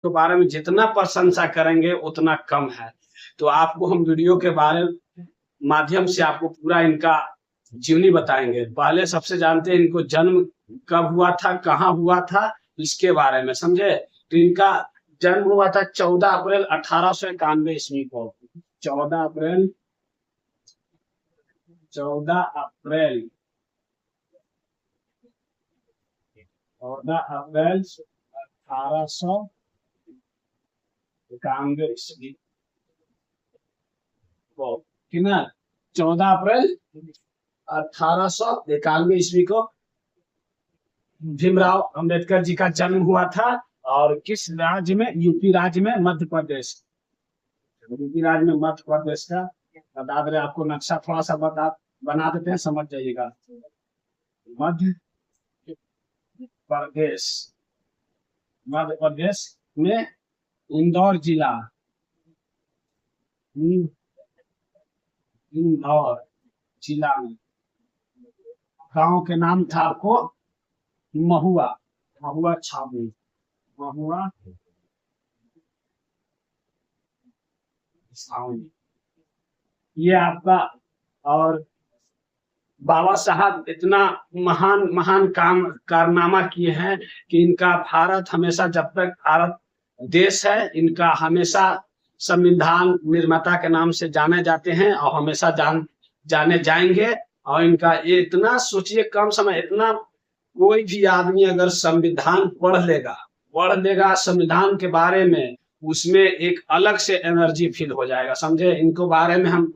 के बारे में जितना प्रशंसा करेंगे उतना कम है। तो आपको हम वीडियो के बारे माध्यम से आपको पूरा इनका जीवनी बताएँगे। पहले सबसे जानते हैं इनको जन्म कब हुआ था, कहाँ हुआ था, इसके बारे में समझे? तो इनका जन्म हुआ था 14 अप्रैल 1891 ईस्वी को। 14 अप्रैल 14 अप्रैल 14 अप्रैल 1891 ईस्वी को, ठीक ना? 14 अप्रैल 1891 ईस्वी को भीमराव अंबेडकर जी का जन्म हुआ था। और किस राज्य में? यूपी राज्य में, मध्य प्रदेश। यूपी राज्य में, मध्य प्रदेश का बता दे रहे आपको। नक्शा थोड़ा सा बना देते हैं, समझ जाइएगा। मध्य प्रदेश, मध्य प्रदेश में इंदौर जिला, इंदौर जिला में गांव के नाम था आपको महुआ, महुआ छावनी, महुआ छावनी, ये आपका। और बाबा साहब इतना महान महान काम कारनामा किए हैं कि इनका भारत हमेशा, जब तक भारत देश है, इनका हमेशा संविधान निर्माता के नाम से जाने जाते हैं और हमेशा जाने जाएंगे। और इनका ये इतना, सोचिए कम समय, इतना कोई भी आदमी अगर संविधान पढ़ लेगा संविधान के बारे में, उसमें एक अलग से एनर्जी फील हो जाएगा, समझे? इनको बारे में हम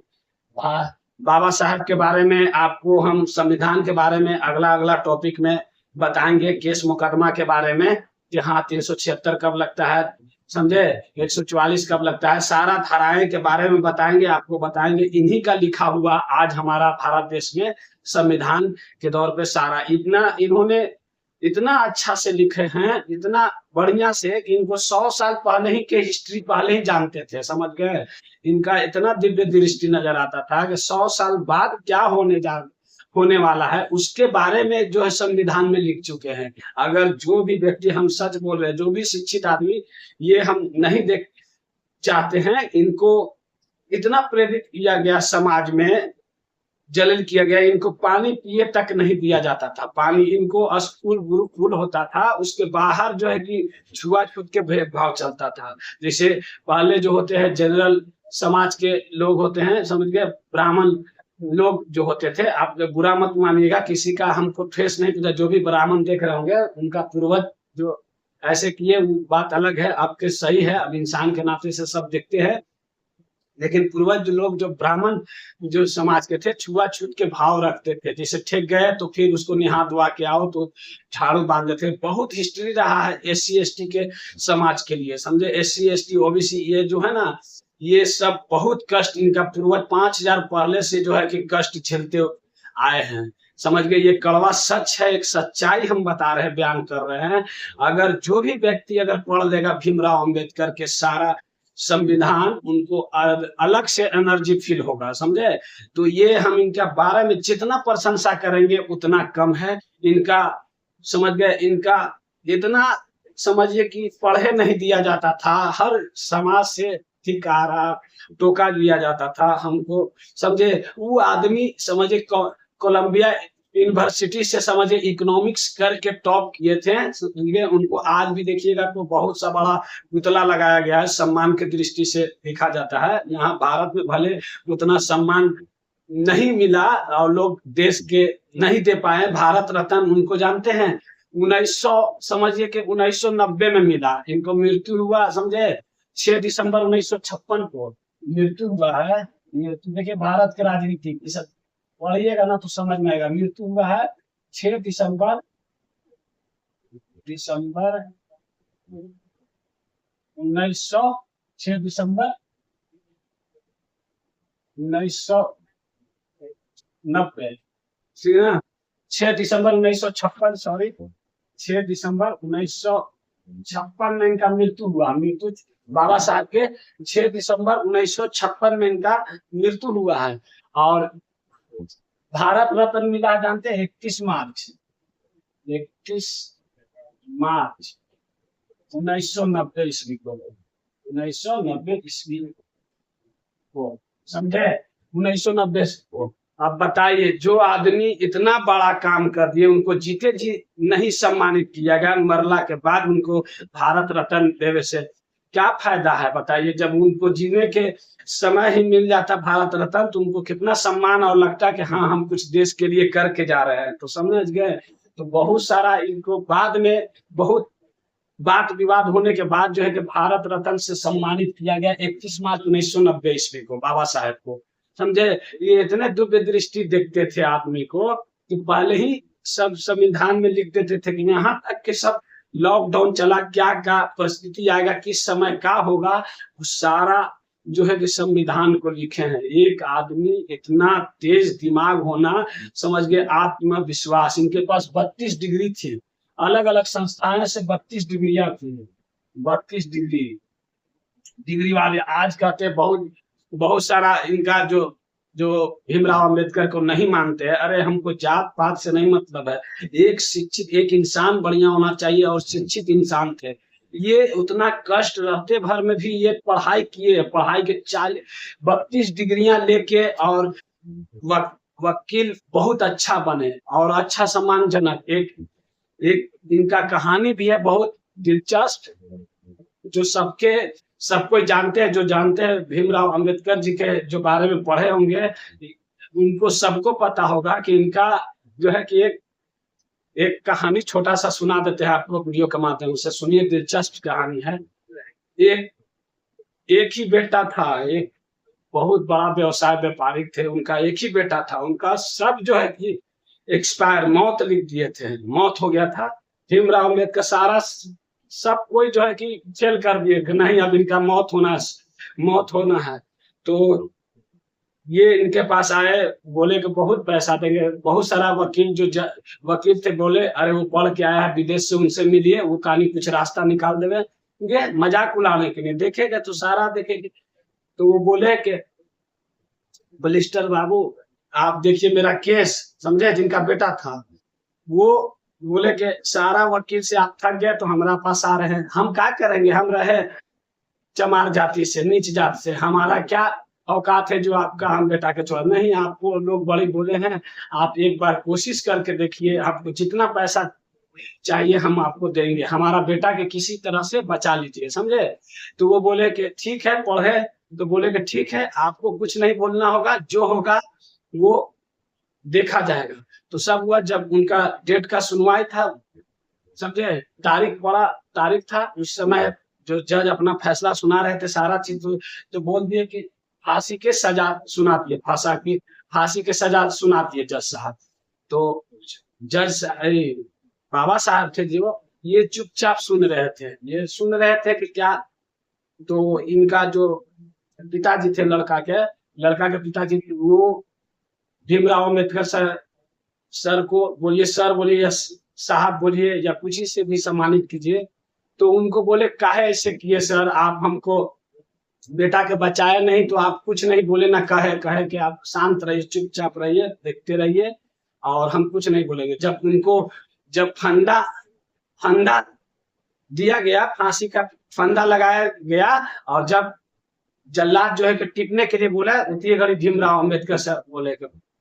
बाबा साहब के बारे में आपको हम संविधान के बारे में अगला अगला टॉपिक में बताएंगे। केस मुकदमा के बारे में कि हाँ 376 कब लगता है, समझे? 144 कब लगता है, सारा धाराएं के बारे में बताएंगे, आपको बताएंगे। इन्हीं का लिखा हुआ आज हमारा भारत देश में संविधान के दौर पे सारा, इतना इन्होंने इतना अच्छा से लिखे हैं, इतना बढ़िया से कि इनको 100 साल पहले ही के हिस्ट्री पहले ही जानते थे, समझ गए? इनका इतना दिव्य दृष्टि नजर आता था कि 100 साल बाद क्या होने वाला है उसके बारे में जो है संविधान में लिख चुके हैं। अगर जो भी व्यक्ति, हम सच बोल रहे हैं, जो भी शिक्षित आदमी ये हम नहीं देख चाहते हैं, इनको इतना प्रेरित किया गया, समाज में जलील किया गया, इनको पानी पिए तक नहीं दिया जाता था। पानी इनको स्कूल गुरुकुल होता था, उसके बाहर जो है कि छुआछूत के भेदभाव चलता था। जैसे पहले जो होते हैं जनरल समाज के लोग होते हैं, समझ गए? ब्राह्मण लोग जो होते थे, आप बुरा मत मानिएगा, किसी का हमको ठेस नहीं पहुंचा, जो भी ब्राह्मण देख रहे होंगे उनका पूर्वज जो ऐसे किए वो बात अलग है, आपके सही है, अब इंसान के नाते से सब देखते हैं। लेकिन पूर्वज लोग जो ब्राह्मण जो समाज के थे, छुआछूत के भाव रखते थे। जैसे ठेक गए तो फिर उसको निहा धुआ के आओ तो झाड़ू बांध देते थे। बहुत हिस्ट्री रहा है एससी एसटी के समाज के लिए, समझे? एससी एसटी ओबीसी ये जो है ना, ये सब बहुत कष्ट, इनका पूर्वज 5000 पहले से जो है कि कष्ट झेलते आए हैं, समझ गए? ये कड़वा सच है, एक सच्चाई हम बता रहे हैं, बयान कर रहे हैं। अगर जो भी व्यक्ति अगर पढ़ लेगा भीमराव अंबेडकर के सारा संविधान, उनको अलग से एनर्जी फील होगा, समझे? तो ये हम इनके बारे में जितना प्रशंसा करेंगे उतना कम है। इनका, समझ गए? इनका इतना, समझिए कि पढ़े नहीं दिया जाता था, हर समाज से धिक्कारा टोका दिया जाता था हमको, समझे? वो आदमी, समझे, कोलंबिया यूनिवर्सिटी से, समझे, इकोनॉमिक्स करके टॉप किए थे, समझिए? उनको आज भी देखिएगा तो बहुत सा बड़ा पुतला लगाया गया है, सम्मान की दृष्टि से देखा जाता है। यहाँ भारत में भले उतना सम्मान नहीं मिला और लोग देश के नहीं दे पाए, भारत रत्न उनको जानते हैं 1900, समझिए कि 1990 में मिला, इनको मृत्यु हुआ, समझे? 6 दिसंबर 1956 को मृत्यु हुआ है। मृत्यु देखिए, भारत के राजनीति पढ़िएगा ना तो समझ में आएगा। मृत्यु हुआ है 6 दिसंबर, दिसंबर 1900, 6 दिसंबर 1990, ठीक है ना? 6 दिसंबर 1956, सॉरी, 6 दिसंबर 1956 में इनका मृत्यु हुआ। मृत्यु बाबा साहब के 6 दिसंबर 1956 में इनका मृत्यु हुआ है। और भारत रत्न मिला, जानते हैं? 31 मार्च, 31 मार्च 1990 ईस्वी को, 1990 ईस्वी को, समझे, 1990 को। अब बताइए, जो आदमी इतना बड़ा काम कर दिए, उनको जीते जी नहीं सम्मानित किया गया, मरला के बाद उनको भारत रत्न देवे से क्या फायदा है बताइए। जब उनको जीने के समय ही मिल जाता भारत रत्न, तो उनको कितना सम्मान और लगता कि हाँ, हम कुछ देश के लिए करके जा रहे हैं। तो समझ गए। तो बहुत सारा इनको बाद में बहुत बात विवाद होने के बाद जो है कि भारत रत्न से सम्मानित किया गया 31 मार्च 1990 ईस्वी को बाबा साहेब को। समझे, ये इतने दिव्य दृष्टि देखते थे आदमी को कि पहले ही सब संविधान में लिख देते थे कि यहाँ तक कि सब लॉकडाउन चला, क्या क्या परिस्थिति आएगा, किस समय क्या होगा, वो सारा जो है कि संविधान को लिखे हैं। एक आदमी इतना तेज दिमाग होना, समझ गए, आत्मविश्वास। इनके पास 32 डिग्री थी, अलग अलग संस्थाएं से 32 डिग्रियां थी, 32 डिग्री वाले। आज कहते बहुत बहुत सारा इनका जो जो भीमराव अंबेडकर को नहीं मानते हैं। अरे हमको जात पात से नहीं मतलब है, एक शिक्षित एक इंसान बढ़िया होना चाहिए, और शिक्षित इंसान थे ये। उतना कष्ट रहते भर में भी ये पढ़ाई किए, पढ़ाई के 32 डिग्रियां लेके, और वकील बहुत अच्छा बने और अच्छा सम्मानजनक। एक इनका कहानी भी है बहुत दिलचस्प, जो सब कोई जानते हैं। जो जानते हैं भीमराव अंबेडकर जी के जो बारे में पढ़े होंगे, उनको सबको पता होगा कि इनका जो है कि एक कहानी छोटा सा सुना देते हैं आपको वीडियो के माध्यम से। सुनिए, दिलचस्प कहानी है। एक ही बेटा था, एक बहुत बड़ा व्यवसाय व्यापारी थे, उनका एक ही बेटा था। उनका सब जो है कि एक्सपायर, मौत लिख दिए थे, मौत हो गया था। भीमराव अम्बेडकर सारा सब कोई जो है कि फेल कर दिए कि नहीं, अब इनका मौत होना है। तो ये इनके पास आए, बोले कि बहुत पैसा देंगे। बहुत सारा वकील वकील थे, बोले अरे वो पढ़ के आया है विदेश से, उनसे मिलिए, वो कहानी कुछ रास्ता निकाल देवे, मजाक उड़ाने के लिए। देखेगा तो सारा देखेंगे। तो वो बोले कि बलिस्टर बाबू आप देखिए मेरा केस, समझे, जिनका बेटा था। वो बोले कि सारा वकील से आप थक गए तो हमारा पास आ रहे हैं, हम क्या करेंगे, हम रहे चमार जाति से, नीच जात से, हमारा क्या औकात है जो आपका हम बेटा के छोड़ा। नहीं, आपको लोग बड़े बोले हैं, आप एक बार कोशिश करके देखिए, आपको जितना पैसा चाहिए हम आपको देंगे, हमारा बेटा के किसी तरह से बचा लीजिए, समझे। तो वो बोले कि ठीक है, पढ़े। तो बोले कि ठीक है, आपको कुछ नहीं बोलना होगा, जो होगा वो देखा जाएगा। तो सब हुआ। जब उनका डेट का सुनवाई था, समझे, तारीख था, उस समय जो जज अपना फैसला सुना रहे थे, सारा चीज तो बोल दिए कि फांसी के सजा सुनाती है, फांसी के सजा सुनाती है जज साहब। तो जज बाबा साहब थे जो, ये चुपचाप सुन रहे थे कि क्या। तो इनका जो पिताजी थे, लड़का के पिताजी, वो भीमराव अम्बेडकर सर को बोलिए, सर बोलिए या साहब बोलिए या कुछ ही से भी सम्मानित कीजिए। तो उनको बोले काहे ऐसे किए सर, आप हमको बेटा के बचाए नहीं, तो आप कुछ नहीं बोले ना, कहे कि आप शांत रहिए, चुपचाप रहिए, देखते रहिए, और हम कुछ नहीं बोलेंगे। जब फंदा दिया गया, फांसी का फंदा लगाया गया, और जब जल्लाद जो है कि टिपने के लिए बोला, उतनी घड़ी भीमराव अम्बेडकर सर बोले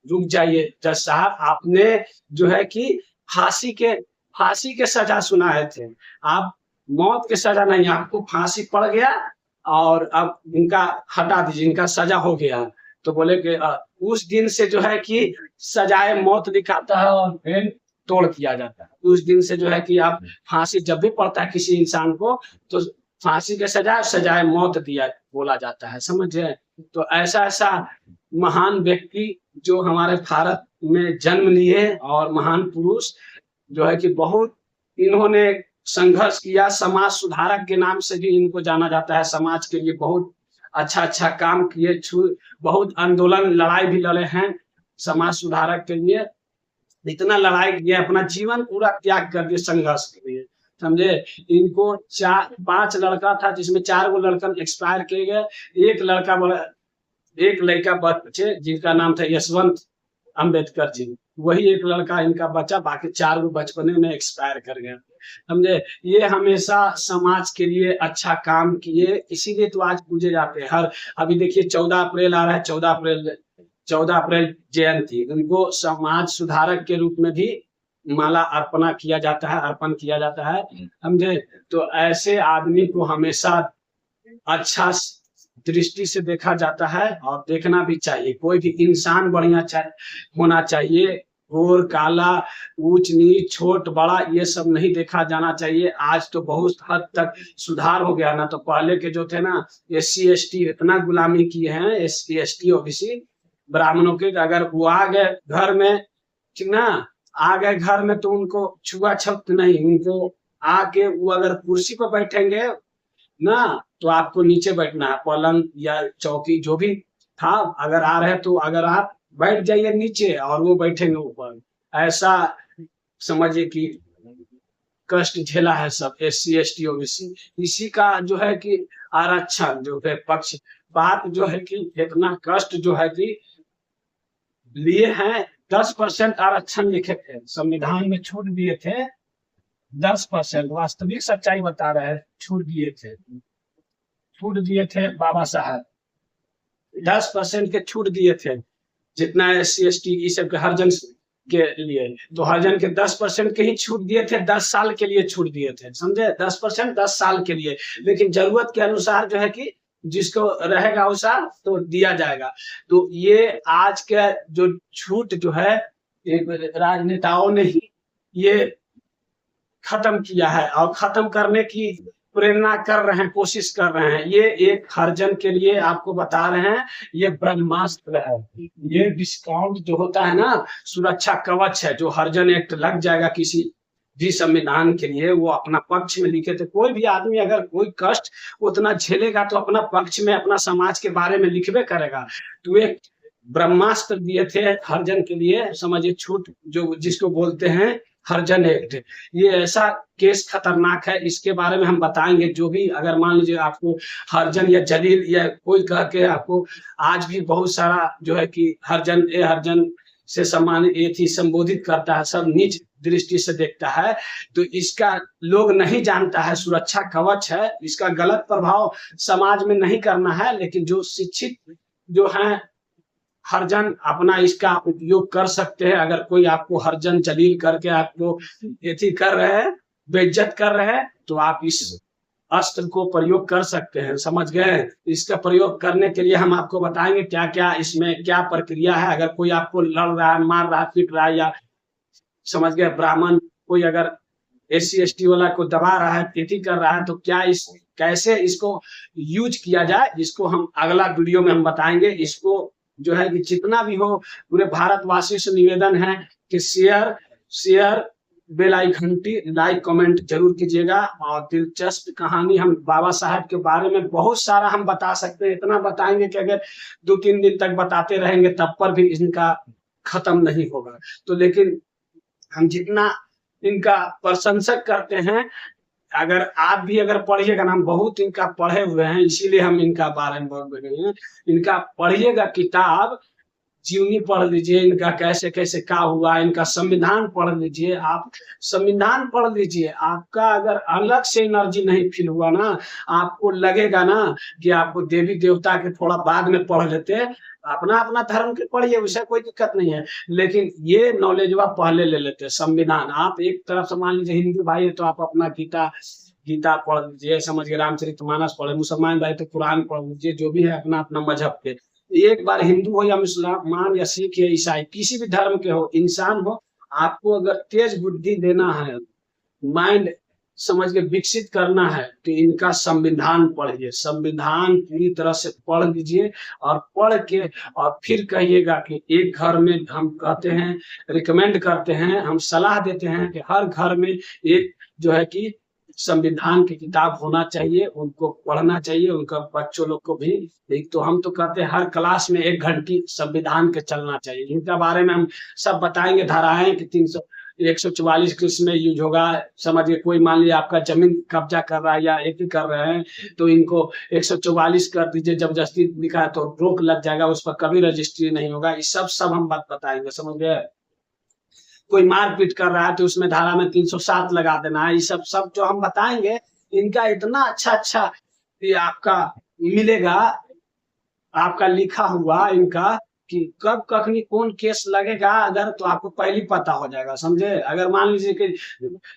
रुक जाइए जज साहब, आपने जो है कि फांसी के सजा सुनाए थे, आप मौत के सजा नहीं, आपको फांसी पड़ गया और अब इनका हटा दीजिए, इनका सजा हो गया। तो बोले कि उस दिन से जो है कि सजाए मौत दिखाता है और फिर तोड़ किया जाता है। उस दिन से जो है कि आप फांसी जब भी पड़ता है किसी इंसान को, तो फांसी के सजाए मौत दिया बोला जाता है, समझे। तो ऐसा महान व्यक्ति जो हमारे भारत में जन्म लिए, और महान पुरुष जो है कि बहुत इन्होंने संघर्ष किया, समाज सुधारक के नाम से भी इनको जाना जाता है। समाज के लिए बहुत अच्छा काम किए, बहुत आंदोलन लड़ाई भी लड़े हैं समाज सुधारक के लिए। इतना लड़ाई किया, अपना जीवन पूरा त्याग कर दिए संघर्ष के लिए, समझे। इनको 5 लड़का था, जिसमें 4 गो लड़का एक्सपायर किए गए। एक लड़का बचे जिनका नाम था यशवंत अम्बेडकर जी। वही एक लड़का इनका बचा, बाकी 4 वो बचपने में एक्सपायर कर गया। समझे? ये हमेशा समाज के लिए अच्छा काम किए, इसीलिए तो आज पूजे जाते हैं। हर अभी देखिए 14 अप्रैल आ रहा है, 14 अप्रैल जयंती, उनको समाज सुधारक के रूप में भी माला अर्पणा किया जाता है, अर्पण किया जाता है। समझे? तो ऐसे आदमी को हमेशा अच्छा दृष्टि से देखा जाता है और देखना भी चाहिए। कोई भी इंसान बढ़िया होना चाहिए। गोर काला, ऊंच नीच, छोट बड़ा, ये सब नहीं देखा जाना चाहिए। आज तो बहुत हद तक सुधार हो गया ना। तो पहले के जो थे ना, SC ST इतना गुलामी किए हैं, SC ST OBC ब्राह्मणों के, अगर वो आ गए घर में, ठीक ना, आ गए घर में तो उनको छुआछूत नहीं, उनको आके वो अगर कुर्सी पर बैठेंगे ना, तो आपको नीचे बैठना है, पलंग या चौकी जो भी था, अगर आ रहे तो अगर आप बैठ जाइए नीचे और वो बैठेंगे ऊपर। ऐसा समझिए कि कष्ट झेला है सब SC ST OBC। इसी का जो है कि आरक्षण जो है पक्ष बात जो है कि इतना कष्ट जो है कि लिए हैं। 10% आरक्षण लिखे थे संविधान में, छूट दिए थे 10%। वास्तविक सच्चाई बता रहे हैं, छूट दिए थे बाबा साहब, 10% के छूट दिए थे। जितना SC ST ई सब के हरिजन के लिए, तो हरिजन के 10% के ही छूट दिए थे, 10 साल के लिए छूट दिए थे। समझे? 10% 10 साल के लिए, लेकिन जरूरत के अनुसार जो है कि जिसको रहेगा वैसा तो दिया जाएगा। तो ये आज के जो छूट जो है, राजनेताओं ने ही ये खत्म किया है और खत्म करने की प्रेरणा कर रहे हैं, कोशिश कर रहे हैं। ये एक हरिजन के लिए आपको बता रहे हैं, ये ब्रह्मास्त्र है। ये डिस्काउंट जो होता है ना, सुरक्षा कवच है, जो हरिजन एक्ट लग जाएगा किसी भी संविधान के लिए, वो अपना पक्ष में लिखे थे। कोई भी आदमी अगर कोई कष्ट उतना झेलेगा तो अपना पक्ष में, अपना समाज के बारे में लिखबे करेगा। तो एक ब्रह्मास्त्र दिए थे हरिजन के लिए, समझिए, छूट जो जिसको बोलते हैं हरिजन एक्ट। ये ऐसा केस खतरनाक है, इसके बारे में हम बताएंगे। जो भी अगर मान लीजिए आपको हरिजन या जलील या कोई कह के आपको आज भी बहुत सारा जो है कि हरिजन से सम्मानित ये थी संबोधित करता है, सब नीच दृष्टि से देखता है, तो इसका लोग नहीं जानता है, सुरक्षा कवच है। इसका गलत प्रभाव समाज में नहीं करना है, लेकिन जो शिक्षित जो है हरिजन अपना इसका उपयोग कर सकते हैं। अगर कोई आपको हरिजन जलील करके आपको एथी कर रहे हैं, बेइज्जत कर रहे हैं, तो आप इस अस्त्र को प्रयोग कर सकते हैं। समझ गए? इसका प्रयोग करने के लिए हम आपको बताएंगे क्या क्या इसमें क्या प्रक्रिया है। अगर कोई आपको लड़ रहा है, मार रहा है, पीट रहा है, या समझ गए ब्राह्मण कोई अगर SC ST वाला को दबा रहा है, पेटी कर रहा है, तो क्या कैसे इसको यूज किया जाए, इसको हम अगला वीडियो में हम बताएंगे। इसको जो है कि जितना भी हो, पूरे भारतवासियों से निवेदन है कि शेयर बेल आइकन घंटी, लाइक कमेंट जरूर कीजिएगा। और दिलचस्प कहानी हम बाबा साहब के बारे में बहुत सारा हम बता सकते हैं। इतना बताएंगे कि अगर 2-3 दिन तक बताते रहेंगे तब पर भी इनका खत्म नहीं होगा। तो लेकिन हम जितना इनका प्रशंसक करते हैं, अगर आप भी अगर पढ़िएगा ना, हम बहुत इनका पढ़े हुए हैं, इसीलिए हम इनका बारे में बोल रहे हैं। इनका पढ़िएगा किताब, जीवनी पढ़ लीजिए, इनका कैसे कैसे क्या हुआ, इनका संविधान पढ़ लीजिए। आप संविधान पढ़ लीजिए, आपका अगर अलग से एनर्जी नहीं फील हुआ ना, आपको लगेगा ना कि आपको देवी देवता के थोड़ा बाद में पढ़ लेते, अपना अपना धर्म के पढ़िए, उसे कोई दिक्कत नहीं है, लेकिन ये नॉलेज आप पहले ले लेते। संविधान आप एक तरफ से मान लीजिए हिंदू भाई है तो आप अपना गीता पढ़ लीजिए, समझ के रामचरितमानस पढ़े, मुसलमान भाई तो कुरान पढ़ लीजिए, जो भी है अपना अपना मजहब के। एक बार हिंदू हो या मुसलमान या सिख या ईसाई, किसी भी धर्म के हो, इंसान हो, आपको अगर तेज बुद्धि देना है, माइंड समझ के विकसित करना है, तो इनका संविधान पढ़िए। संविधान पूरी तरह से पढ़ लीजिए और पढ़ के और फिर कहिएगा कि एक घर में, हम कहते हैं, रिकमेंड करते हैं, हम सलाह देते हैं कि हर घर में एक जो है कि संविधान की किताब होना चाहिए, उनको पढ़ना चाहिए, उनका बच्चों लोग को भी। एक तो हम तो कहते हैं हर क्लास में 1 घंटी संविधान के चलना चाहिए। इनके बारे में हम सब बताएंगे, धाराएं कि 144 किस में यूज होगा। समझिए, कोई मान लिया आपका जमीन कब्जा कर रहा है या एक ही कर रहे हैं, तो इनको 144 कर दीजिए, जबरदस्ती लिखा है तो रोक लग जाएगा, उस पर कभी रजिस्ट्री नहीं होगा। ये सब हम बात बताएंगे, समझ गए? कोई मारपीट कर रहा है तो उसमें धारा में 307 लगा देना है। ये सब सब जो हम बताएंगे, इनका इतना अच्छा अच्छा ये आपका मिलेगा, आपका लिखा हुआ इनका, कि कब कखनी कौन केस लगेगा अगर, तो आपको पहले ही पता हो जाएगा, समझे। अगर मान लीजिए कि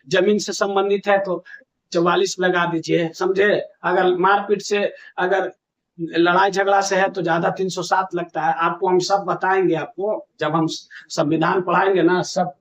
जमीन से संबंधित है तो 44 लगा दीजिए, समझे। अगर मारपीट से, अगर लड़ाई झगड़ा से है तो ज्यादा 307 लगता है। आपको हम सब बताएंगे, आपको जब हम संविधान पढ़ाएंगे ना, सब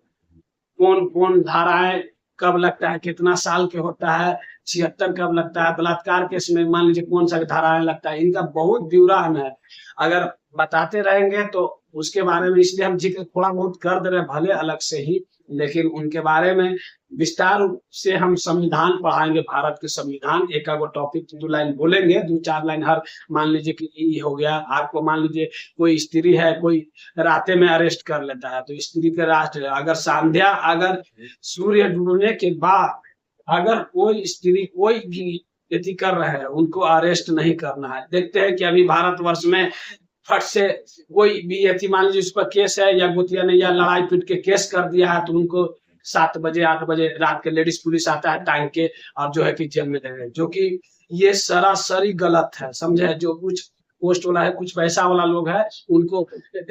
कौन कौन धाराएं कब लगता है, कितना साल के होता है, 76 कब लगता है, बलात्कार केस में मान लीजिए कौन सा धाराएं लगता है, इनका बहुत ब्यौरा है। अगर बताते रहेंगे तो उसके बारे में, इसलिए हम जिक्र थोड़ा बहुत कर दे रहे हैं, भले अलग से ही, लेकिन उनके बारे में विस्तार से हम संविधान पढ़ाएंगे, भारत के संविधान। एक आगो टॉपिक 2 लाइन बोलेंगे, 2-4 लाइन हर। मान लीजिए कि ये हो गया आपको, मान लीजिए कोई स्त्री है, कोई राते में अरेस्ट कर लेता है, तो स्त्री के राष्ट्र, अगर संध्या, अगर सूर्य डूबने के बाद अगर कोई स्त्री कोई भी यदि कर रहे हैं, उनको अरेस्ट नहीं करना है। देखते हैं कि अभी भारतवर्ष में फट से कोई भी यदि मान लीजिए उस पर केस है, या गोतिया ने या लड़ाई पीट के केस कर दिया है, तो उनको 7 बजे 8 बजे रात के लेडीज पुलिस आता है टांग के, और जो है कि जेल में दे रहे हैं, जो कि ये सरासरी गलत है, समझे। जो कुछ पोस्ट वाला है, कुछ पैसा वाला लोग है, उनको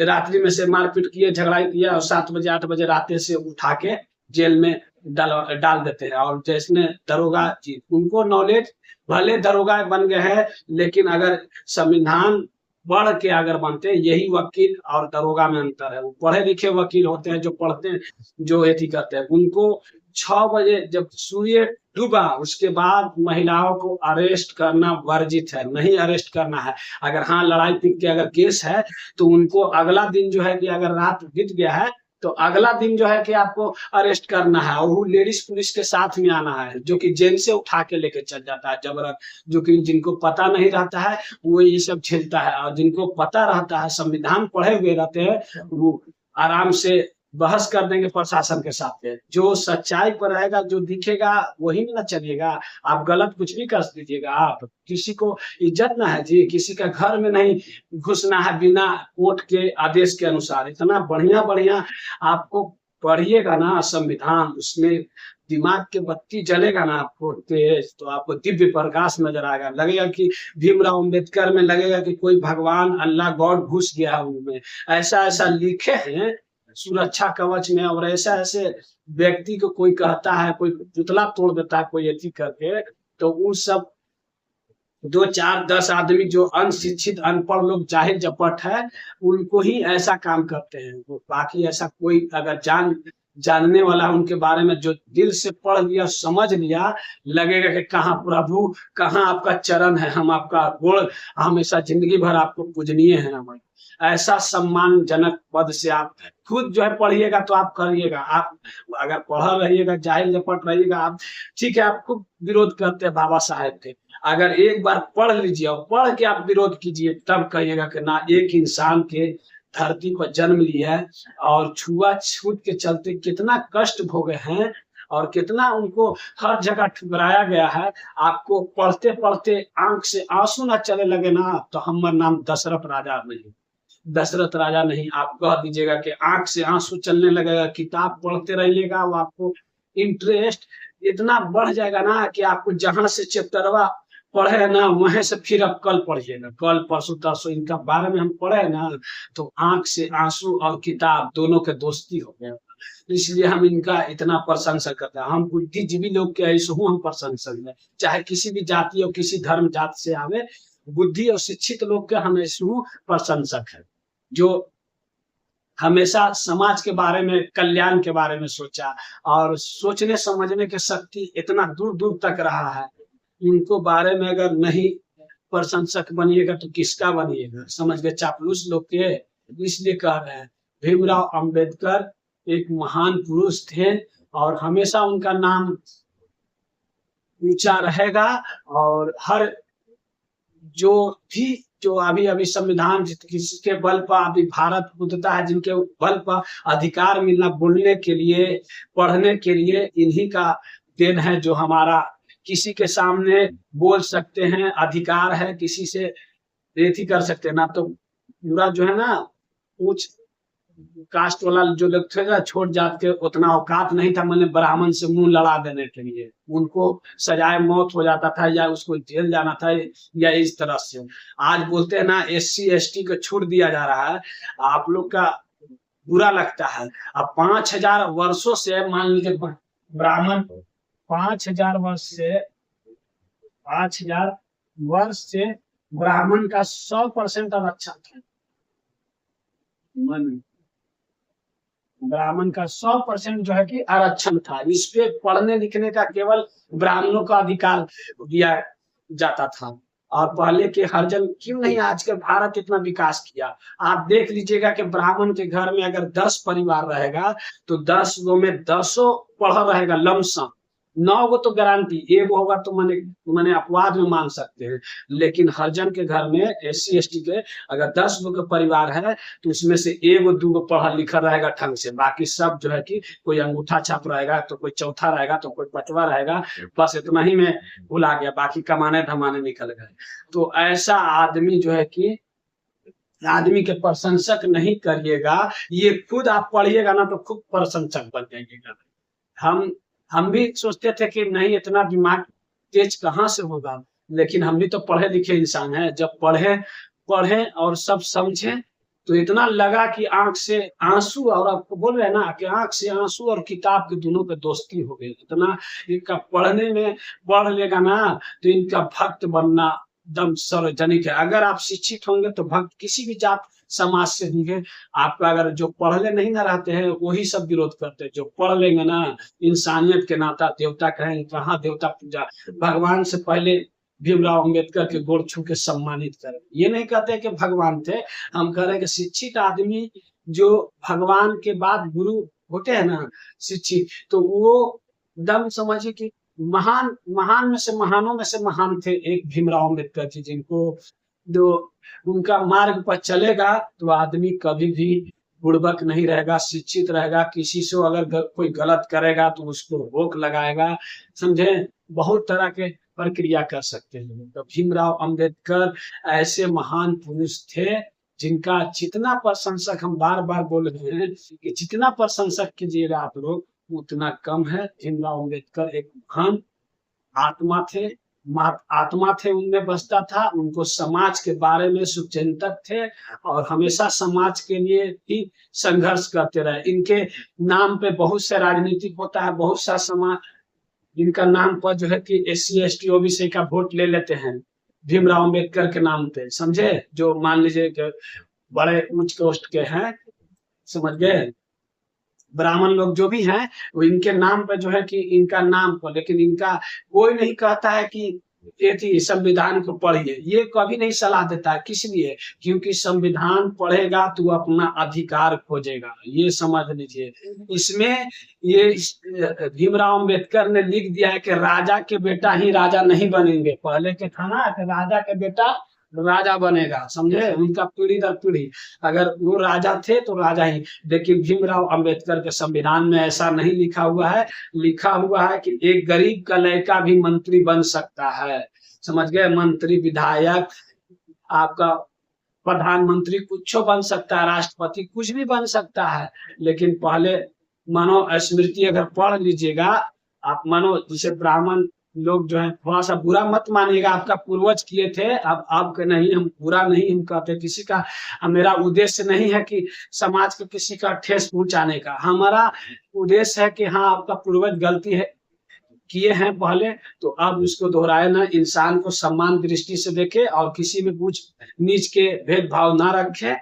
रात्रि में से मारपीट किए, झगड़ा किया, और 7 बजे 8 बजे रात से उठा के जेल में डाल देते हैं। और जैसे दरोगा जी, उनको नॉलेज, भले दरोगा बन गए हैं, लेकिन अगर संविधान पढ़ के अगर बनते, यही वकील और दरोगा में अंतर है। वो पढ़े लिखे वकील होते हैं, जो पढ़ते हैं, जो एथी करते हैं, उनको 6 बजे जब सूर्य डूबा उसके बाद महिलाओं को अरेस्ट करना वर्जित है, नहीं अरेस्ट करना है। अगर हाँ लड़ाई पीट के अगर केस है, तो उनको अगला दिन जो है कि अगर रात बीत गया है, तो अगला दिन जो है कि आपको अरेस्ट करना है, और वो लेडीज पुलिस के साथ में आना है, जो कि जेल से उठा के लेके चल जाता है जबरन। जो कि जिनको पता नहीं रहता है वो ये सब झेलता है, और जिनको पता रहता है, संविधान पढ़े हुए रहते हैं, वो आराम से बहस कर देंगे प्रशासन के साथ में। जो सच्चाई पर रहेगा, जो दिखेगा वही में ना चलिएगा। आप गलत कुछ भी कर दीजिएगा, आप किसी को इज्जत ना है जी, किसी का घर में नहीं घुसना है बिना कोर्ट के आदेश के अनुसार। इतना बढ़िया बढ़िया आपको पढ़िएगा ना संविधान, उसमें दिमाग के बत्ती जलेगा ना आपको तेज, तो आपको दिव्य प्रकाश नजर आएगा। लगेगा कि भीमराव अंबेडकर में लगेगा कि कोई भगवान अल्लाह गॉड घुस गया उनमें। ऐसा ऐसा लिखे हैं सुरक्षा कवच में, और ऐसा ऐसे व्यक्ति को कोई कहता है, कोई पुतला तोड़ देता है कोई ऐसी करके, तो उन सब 2 4 10 आदमी जो अनशिक्षित अनपढ़ लोग जाहिर जपट है, उनको ही ऐसा काम करते हैं। वो बाकी ऐसा कोई अगर जानने वाला उनके बारे में, जो दिल से पढ़ लिया समझ लिया, लगेगा कि कहाँ प्रभु, कहाँ आपका चरण है, हम आपका गुण हमेशा जिंदगी भर आपको पूजनीय है हमारे। ऐसा सम्मानजनक पद से आप खुद जो है पढ़िएगा तो आप करिएगा। आप अगर पढ़ा रहिएगा, जाहिल जपट रहिएगा, आप ठीक है, आप खूब विरोध करते हैं बाबा साहेब के, अगर एक बार पढ़ लीजिए और पढ़ के आप विरोध कीजिए, तब कहिएगा कि ना, एक इंसान के धरती पर जन्म लिया है, और छुआछूत के चलते कितना कष्ट भोगे हैं, और कितना उनको हर जगह ठुकराया गया है। आपको पढ़ते पढ़ते आंख से आंसू ना चले लगे ना, तो हमारा नाम दशरथ राजा नहीं, दशरथ राजा नहीं। आप कह दीजिएगा कि आंख से आंसू चलने लगेगा, किताब पढ़ते रहिएगा, वो आपको इंटरेस्ट इतना बढ़ जाएगा ना, कि आपको जहां से चैप्टरवा पढ़े ना, वहीं से फिर अब कल पढ़िएगा, कल परसों तरसों इनका बारे में हम पढ़े ना, तो आंख से आंसू और किताब दोनों के दोस्ती हो गया। इसलिए हम इनका इतना प्रशंसा करते हैं। हम बुद्धिजीवी लोग के ऐसे हम प्रशंसक है, चाहे किसी भी जाति और किसी धर्म जात से आवे, बुद्धि और शिक्षित लोग के हम ऐसे प्रशंसक है, जो हमेशा समाज के बारे में, कल्याण के बारे में सोचा, और सोचने समझने की शक्ति इतना दूर दूर तक रहा है। इनको बारे में अगर नहीं प्रशंसक बनिएगा तो किसका बनिएगा, समझ गए, चापलूस लोग के। इसलिए कह रहे हैं भीमराव अंबेडकर एक महान पुरुष थे, और हमेशा उनका नाम ऊंचा रहेगा। और हर जो अभी अभी संविधान जिसके बल पर अभी भारत कूदता है, जिनके बल पर अधिकार मिलना, बोलने के लिए, पढ़ने के लिए, इन्हीं का देन है, जो हमारा किसी के सामने बोल सकते हैं, अधिकार है, किसी से रेथी कर सकते हैं ना। तो पूरा जो है ना, कुछ कास्ट वाला जो लोग थे ना, छोट जात के, उतना औकात नहीं था मैंने ब्राह्मण से मुंह लड़ा देने के लिए। उनको सजाए मौत हो जाता था या उसको जेल जाना था, या इस तरह से। आज बोलते हैं ना SC ST को छूट दिया जा रहा है, आप लोग का बुरा लगता है। अब 5000 वर्षों से मान लीजिए ब्राह्मण 5000 वर्ष से 5000 वर्ष से ब्राह्मण का 100% आरक्षण था। ब्राह्मण का 100% जो है कि आरक्षण था। इस पे पढ़ने लिखने का केवल ब्राह्मणों का अधिकार दिया जाता था। और पहले के हरिजन क्यों नहीं आजकल भारत इतना विकास किया? आप देख लीजिएगा कि ब्राह्मण के घर में अगर 10 परिवार रहेगा तो 10 गो में 10 पढ़ा रहेगा लमसम। 9 गो तो गारंटी, एक होगा तो मैंने अपवाद में मान सकते हैं। लेकिन हरिजन के घर में SC ST के अगर 10 गो का परिवार है तो उसमें से 1 2 गो पढ़ा लिखा रहेगा ढंग से, बाकी सब जो है कि कोई अंगूठा छाप रहेगा, तो कोई चौथा रहेगा, तो कोई पटवा रहेगा। बस इतना ही में भुला गया, बाकी कमाने धमाने निकल गए। तो ऐसा आदमी जो है कि आदमी के प्रशंसक नहीं करिएगा, ये खुद आप पढ़िएगा ना तो खुद प्रशंसक बन जाइएगा। हम भी सोचते थे कि नहीं इतना दिमाग तेज कहाँ से होगा, लेकिन हम भी तो पढ़े लिखे इंसान हैं। जब पढ़े और सब समझे तो इतना लगा कि आंख से आंसू, और आपको बोल रहे हैं ना कि आंख से आंसू और किताब के दोनों पे दोस्ती हो गई। इतना इनका पढ़ने में पढ़ लेगा ना तो इनका भक्त बनना एकदम सार्वजनिक है। अगर आप शिक्षित होंगे तो भक्त किसी भी जात समाज से होंगे। आपका अगर जो पढ़ले नहीं ना रहते हैं वही सब विरोध करते हैं। जो पढ़ लेंगे ना इंसानियत के नाता देवता कहेंगे, कहाँ देवता पूजा। भगवान से पहले भीमराव अंबेडकर के गोड़ छू के सम्मानित करें। ये नहीं कहते कि भगवान थे, हम कह रहे हैं कि शिक्षित आदमी जो भगवान के बाद गुरु होते हैं ना शिक्षित, तो वो दम समझिए कि महान महान में से महानों में से महान थे एक भीमराव अंबेडकर जी, जिनको जो उनका मार्ग पर चलेगा तो आदमी कभी भी बुड़बक नहीं रहेगा, शिक्षित रहेगा। किसी से अगर कोई गलत करेगा तो उसको रोक लगाएगा, समझे। बहुत तरह के प्रक्रिया कर सकते हैं। तो भीमराव अंबेडकर ऐसे महान पुरुष थे जिनका जितना प्रशंसक, हम बार बार बोल रहे हैं कि जितना प्रशंसक कीजिएगा आप लोग उतना कम है। भीमराव अंबेडकर एक महान आत्मा थे, उनमें बसता था। उनको समाज के बारे में शुभचिंतक थे और हमेशा समाज के लिए ही संघर्ष करते रहे। इनके नाम पे बहुत से राजनीतिक होता है, बहुत सा समाज जिनका नाम पर जो है कि SC ST OBC का वोट ले लेते हैं भीमराव अंबेडकर के नाम पे, समझे। जो मान लीजिए कि बड़े उच्च कोष्ठ के हैं, समझ गए, ब्राह्मण लोग जो भी हैं वो इनके नाम पे जो है कि इनका नाम पर, लेकिन इनका कोई नहीं कहता है कि ये संविधान को पढ़िए। ये कभी नहीं सलाह देता है। किस लिए? क्योंकि संविधान पढ़ेगा तो अपना अधिकार खोजेगा, ये समझ लीजिए। इसमें ये भीमराव अंबेडकर ने लिख दिया है कि राजा के बेटा ही राजा नहीं बनेंगे। पहले के था ना कि राजा के बेटा राजा बनेगा, समझे। उनका पीढ़ी दर पीढ़ी अगर वो राजा थे तो राजा ही। लेकिन भीमराव अंबेडकर के संविधान में ऐसा नहीं लिखा हुआ है। लिखा हुआ है कि एक गरीब का लड़का भी मंत्री बन सकता है, समझ गए। मंत्री, विधायक, आपका प्रधानमंत्री कुछ बन सकता है, राष्ट्रपति कुछ भी बन सकता है। लेकिन पहले मानो स्मृति अगर पढ़ लीजिएगा आप, मानो जिसे ब्राह्मण लोग जो है, थोड़ा सा बुरा मत मानिएगा, आपका पूर्वज किए थे। अब आपके नहीं, हम बुरा नहीं हम कहते किसी का। मेरा उद्देश्य नहीं है कि समाज को किसी का ठेस पहुंचाने का। हमारा उद्देश्य है कि हाँ आपका पूर्वज गलती है किए हैं पहले, तो अब उसको दोहराए ना। इंसान को सम्मान दृष्टि से देखे और किसी में ऊंच नीच के भेदभाव ना रखे।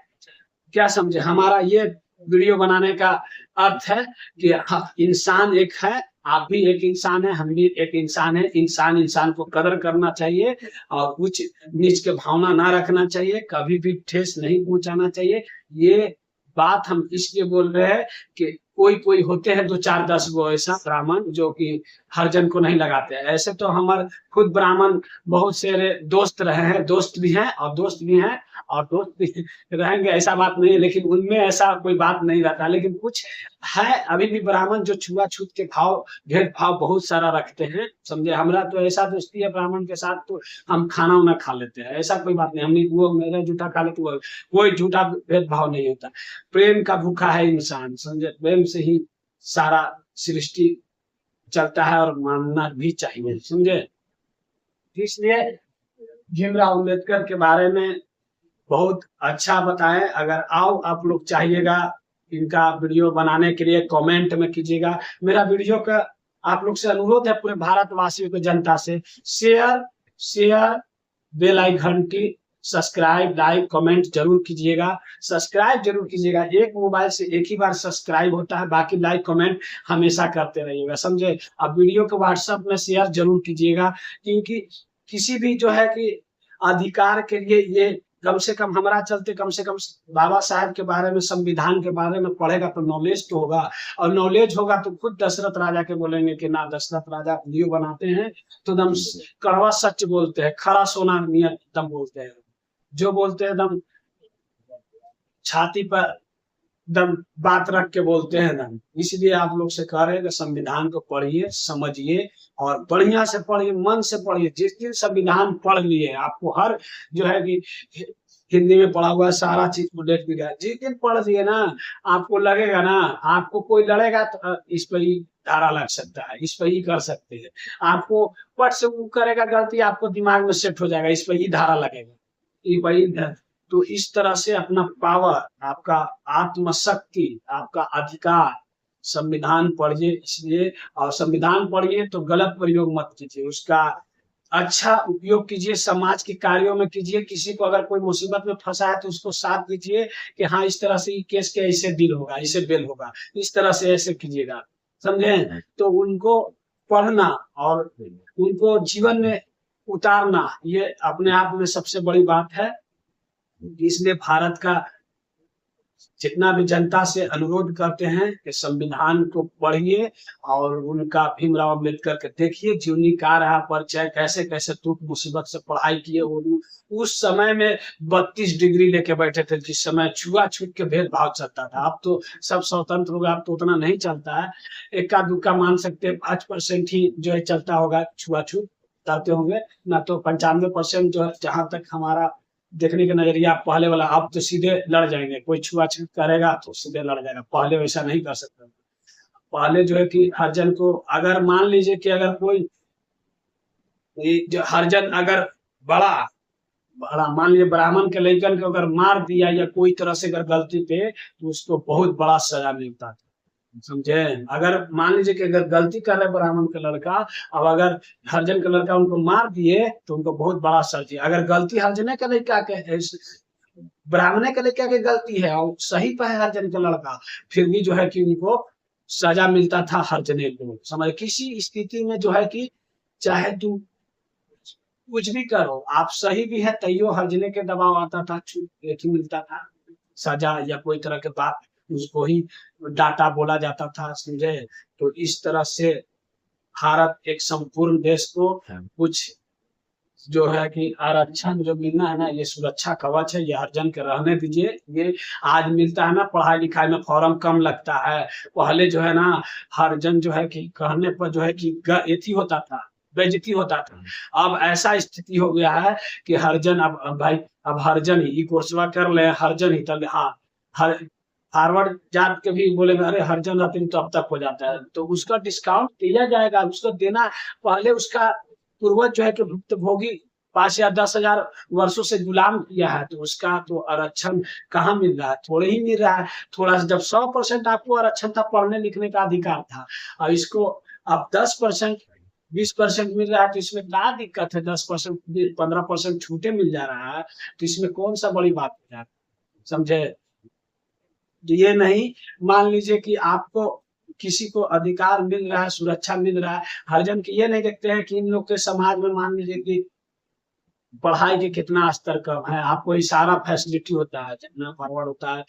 क्या समझे? हमारा ये वीडियो बनाने का अर्थ है कि इंसान एक है, आप भी एक इंसान है, हम भी एक इंसान है। इंसान को कदर करना चाहिए और कुछ नीच के भावना ना रखना चाहिए, कभी भी ठेस नहीं पहुंचाना चाहिए। ये बात हम इसलिए बोल रहे हैं कि कोई होते हैं 2 4 10 गो ऐसा ब्राह्मण जो कि हरिजन को नहीं लगाते हैं। ऐसे तो हमारे खुद ब्राह्मण बहुत सारे दोस्त रहे हैं, दोस्त भी हैं और दोस्त भी रहेंगे, ऐसा बात नहीं है, लेकिन उनमें ऐसा कोई बात नहीं रहता। लेकिन कुछ है अभी भी ब्राह्मण जो छुआ-छूत के भेदभाव बहुत सारा रखते हैं, समझे? हमरा तो ऐसा दोस्ती है ब्राह्मण के साथ, तो हम खाना-वाना खा लेते हैं, ऐसा कोई बात नहीं। हमने वो मेरा जूठा खा लेते, वो कोई झूठा भेदभाव नहीं होता। प्रेम का भूखा है इंसान, समझे? प्रेम से ही सारा सृष्टि चलता है और मानना भी चाहिए, समझे? इसलिए भीमराव अम्बेडकर के बारे में बहुत अच्छा बताएं। अगर आओ आप लोग चाहिएगा इनका वीडियो बनाने के लिए, कमेंट में कीजिएगा। मेरा वीडियो का आप लोग से अनुरोध है, पूरे भारतवासियों को, जनता से, शेयर शेयर बेल आइकन घंटी, सब्सक्राइब, लाइक, कमेंट जरूर कीजिएगा। सब्सक्राइब जरूर कीजिएगा, एक मोबाइल से एक ही बार सब्सक्राइब होता है, बाकी लाइक कमेंट हमेशा करते रहिएगा, समझे? अब वीडियो को व्हाट्सएप में शेयर जरूर कीजिएगा, क्योंकि किसी भी जो है कि अधिकार के लिए ये कम से कम बाबा साहब के बारे में, संविधान के बारे में पढ़ेगा तो नॉलेज तो होगा, और नॉलेज होगा तो खुद दशरथ राजा के बोलेंगे कि ना, दशरथ राजा वीडियो बनाते हैं तो एकदम कड़वा सच बोलते हैं, खरा सोना नियत एकदम बोलते हैं, जो बोलते हैं एकदम छाती पर एकदम बात रख के बोलते हैं ना। इसलिए आप लोग से कह रहे हैं कि संविधान को पढ़िए, समझिए, और बढ़िया से पढ़िए, मन से पढ़िए। जिस दिन संविधान पढ़ लिए, आपको हर जो है कि हिंदी में पढ़ा हुआ सारा चीज बुलेट भी गया, जिस दिन पढ़ लिए ना, आपको लगेगा ना, आपको कोई लड़ेगा तो इस पर ही धारा लग सकता है, इस पर ही कर सकते हैं। आपको पट से वो करेगा गलती, आपको दिमाग में सेट हो जाएगा, इस पर ही धारा लगेगा, ये वही। तो इस तरह से अपना पावर, आपका आत्मशक्ति, आपका अधिकार, संविधान पढ़िए इसलिए। और संविधान पढ़िए तो गलत प्रयोग मत कीजिए, उसका अच्छा उपयोग कीजिए, समाज के कार्यों में कीजिए। किसी को अगर कोई मुसीबत में फंसा है तो उसको साथ दीजिए कि हाँ, इस तरह से ये केस के ऐसे डील होगा, ऐसे बेल होगा, इस तरह से ऐसे कीजिएगा, समझे? तो उनको पढ़ना और उनको जीवन में उतारना, ये अपने आप में सबसे बड़ी बात है। इसलिए भारत का जितना भी जनता से अनुरोध करते हैं कि संविधान को पढ़िए और उनका भीमराव अम्बेडकर के देखिए जीवनी का रहा परिचय, कैसे कैसे दुख मुसीबत से पढ़ाई किए। उस समय में 32 डिग्री लेके बैठे थे, जिस समय छुआछूत के भेदभाव चलता था। अब तो सब स्वतंत्र होगा, अब तो उतना नहीं चलता है, इक्का दुक्का मान सकते हैं, 5% ही जो है चलता होगा, छुआछूत करते होंगे ना, तो 95% जो है, जहां तक हमारा देखने का नजरिया पहले वाला। अब तो सीधे लड़ जाएंगे, कोई छुआछूत करेगा तो सीधे लड़ जाएगा, पहले वैसा नहीं कर सकता। पहले जो है कि हरिजन को, अगर मान लीजिए कि अगर कोई जो हरिजन अगर बड़ा बड़ा मान लीजिए ब्राह्मण के लड़कन को अगर मार दिया या कोई तरह से अगर गलती पे, तो उसको बहुत बड़ा सजा मिलता था, समझे? अगर मान लीजिए कि अगर गलती कर रहे ब्राह्मण का लड़का, अब अगर हरिजन का लड़का उनको मार दिए तो उनको बहुत बड़ा सजा। अगर गलती हरिजने का लड़का के, ब्राह्मण के लड़का की गलती है और सही पे है हरिजन का लड़का, फिर भी जो है कि उनको सजा मिलता था हरिजने को, समझ? किसी स्थिति में जो है कि चाहे तू कुछ भी करो, आप सही भी है तैयो हर्जने के दबाव आता था, एक ही मिलता था, सजा या कोई तरह के बात, उसको ही डाटा बोला जाता था, समझे? तो इस तरह से भारत एक संपूर्ण देश को कुछ जो है कि आरक्षण जो मिलना है ना, ये सुरक्षा कवच है, ये हरिजन के रहने दीजिए। ये आज मिलता है ना, पढ़ाई लिखाई में फॉर्म कम लगता है, पहले जो है ना हरिजन जो है कि कहने पर जो है कि एथी होता था, बेइज्जती होता था। अब ऐसा स्थिति हो गया है कि हरिजन, अब भाई, अब हरिजन ही कोर्सवा कर ले, हरिजन ही तब, हाँ, हर फॉरवर्ड जात के भी बोले अरे हरिजन रहते तो अब तक हो जाता है, तो उसका डिस्काउंट दिया जाएगा, उसको देना। पहले उसका पूर्वज जो है कि भुक्तभोगी 5 या 10,000 वर्षों से गुलाम किया है, तो उसका तो आरक्षण कहाँ मिल रहा है? थोड़े ही मिल रहा है। थोड़ा सा, जब 100% आपको आरक्षण था, पढ़ने लिखने का अधिकार था, और इसको अब 10%, 20% मिल रहा है, तो इसमें क्या दिक्कत है? 10%, 15% छूटे मिल जा रहा है, तो इसमें कौन सा बड़ी बात है, समझे? ये नहीं, मान लीजिए कि आपको किसी को अधिकार मिल रहा है, सुरक्षा मिल रहा है, हरिजन की ये नहीं देखते हैं कि इन लोग के समाज में मान लीजिए कि पढ़ाई के कितना स्तर कम है, आपको ही सारा फैसिलिटी होता है, जितना फॉरवर्ड होता है।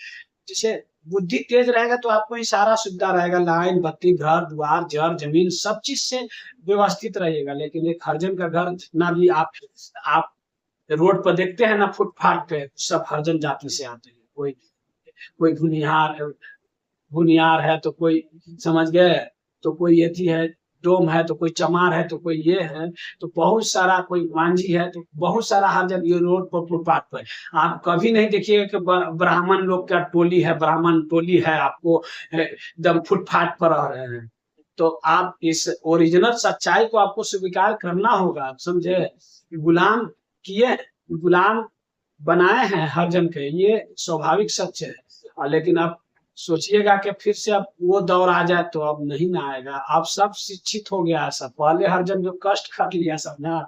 जैसे बुद्धि तेज रहेगा तो आपको ही सारा सुविधा रहेगा, लाइन बत्ती, घर द्वार, जर जमीन, सब चीज से व्यवस्थित रहिएगा। लेकिन एक हरिजन का घर जितना भी आप रोड पर देखते हैं ना फुटपाथ पे, सब हरिजन जाति से आते हैं। कोई कोई भुनियार है, तो कोई समझ गए, तो कोई एथी है, डोम है, तो कोई चमार है, तो कोई ये है, तो बहुत सारा, कोई मांझी है, तो बहुत सारा हरिजन ये रोड पर फुटपाथ पर। आप कभी नहीं देखिएगा कि ब्राह्मण लोग का टोली है, ब्राह्मण टोली है, आपको एकदम फुटपाथ पर रह रहे हैं। तो आप इस ओरिजिनल सच्चाई को आपको स्वीकार करना होगा, समझे। गुलाम किए, गुलाम बनाए हैं हर जन के, ये स्वाभाविक सच है। लेकिन आप सोचिएगा कि फिर से अब वो दौर आ जाए, तो अब नहीं ना आएगा। अब सब शिक्षित हो गया है सब। पहले हर जन जो कष्ट कर लिया सब ना,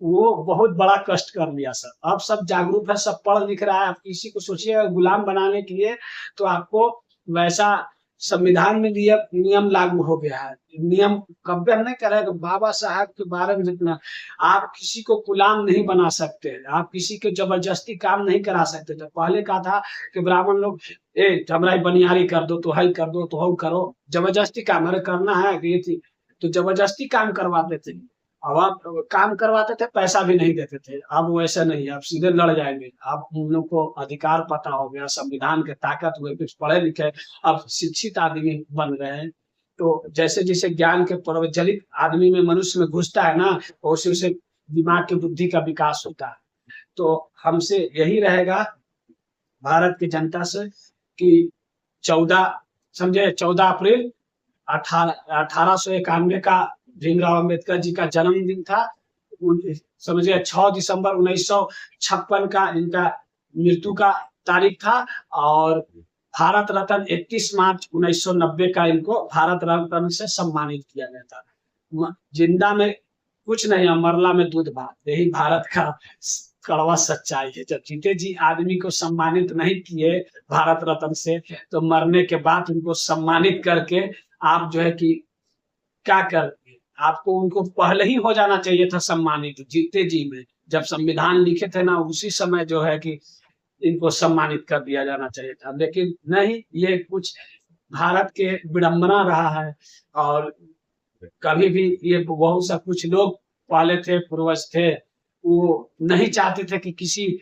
वो बहुत बड़ा कष्ट कर लिया सब। अब सब जागरूक है, सब पढ़ लिख रहा है। आप किसी को सोचिएगा गुलाम बनाने के लिए, तो आपको वैसा संविधान में नियम लागू हो गया है। नियम कभी हम नहीं कह रहे, बाबा साहब के बारे में जितना, आप किसी को गुलाम नहीं बना सकते, आप किसी के जबरदस्ती काम नहीं करा सकते। तो पहले कहा था कि ब्राह्मण लोग, हमरा बनियारी कर दो, तो हई कर दो, तो हऊ करो, जबरदस्ती काम अरे करना है ये थी, तो जबरदस्ती काम करवाते थे। अब आप काम करवाते थे, पैसा भी नहीं देते थे। अब वैसा नहीं है, आप सीधे लड़ जाएंगे। आप उन लोग को अधिकार पता हो गया, संविधान के ताकत हुए, कुछ पढ़े लिखे, अब शिक्षित आदमी बन रहे हैं। तो जैसे जैसे ज्ञान के प्रज्वलित आदमी में, मनुष्य में घुसता है ना, वैसे वैसे दिमाग की बुद्धि का विकास होता है। तो हमसे यही रहेगा भारत की जनता से कि 14 समझे 14 अप्रैल 1891 का भीमराव अम्बेडकर जी का जन्मदिन था। समझिए 6 दिसंबर 1956 का इनका मृत्यु का तारीख था। और भारत रत्न 31 मार्च 1990 का इनको भारत रत्न से सम्मानित किया गया था। जिंदा में कुछ नहीं, मरला में दूध भात, यही भारत का कड़वा सच्चाई है। जब जीते जी आदमी को सम्मानित नहीं किए भारत रत्न से, तो मरने के बाद उनको सम्मानित करके आप जो है कि क्या करते, आपको उनको पहले ही हो जाना चाहिए था सम्मानित, जीते जी में। जब संविधान लिखे थे ना, उसी समय जो है कि इनको सम्मानित कर दिया जाना चाहिए था। लेकिन नहीं, ये कुछ भारत के विडंबना रहा है। और कभी भी ये बहुत सा कुछ लोग पहले थे, पूर्वज थे, वो नहीं चाहते थे कि किसी